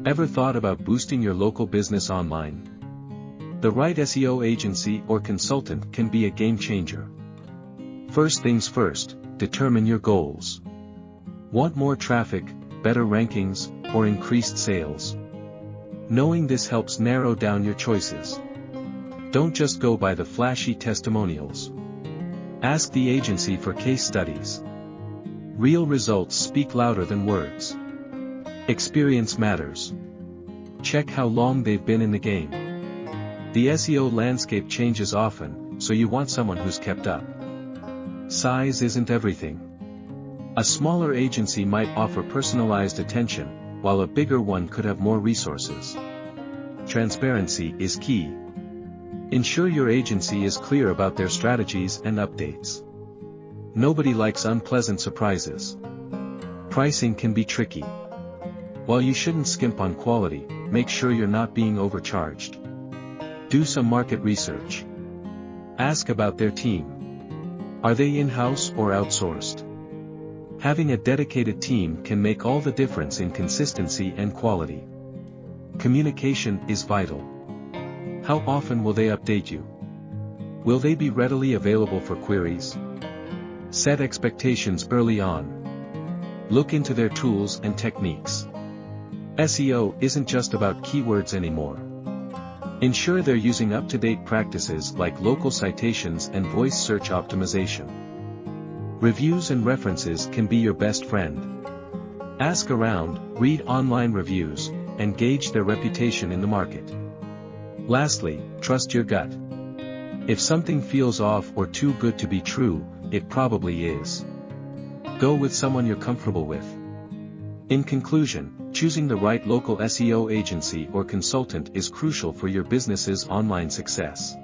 Ever thought about boosting your local business online? The right SEO agency or consultant can be a game changer. First things first, determine your goals. Want more traffic, better rankings, or increased sales? Knowing this helps narrow down your choices. Don't just go by the flashy testimonials. Ask the agency for case studies. Real results speak louder than words. Experience matters. Check how long they've been in the game. The SEO landscape changes often, so you want someone who's kept up. Size isn't everything. A smaller agency might offer personalized attention, while a bigger one could have more resources. Transparency is key. Ensure your agency is clear about their strategies and updates. Nobody likes unpleasant surprises. Pricing can be tricky. While you shouldn't skimp on quality, make sure you're not being overcharged. Do some market research. Ask about their team. Are they in-house or outsourced? Having a dedicated team can make all the difference in consistency and quality. Communication is vital. How often will they update you? Will they be readily available for queries? Set expectations early on. Look into their tools and techniques. SEO isn't just about keywords anymore. Ensure they're using up-to-date practices like local citations and voice search optimization. Reviews and references can be your best friend. Ask around, read online reviews, and gauge their reputation in the market. Lastly, trust your gut. If something feels off or too good to be true, it probably is. Go with someone you're comfortable with. In conclusion, choosing the right local SEO agency or consultant is crucial for your business's online success.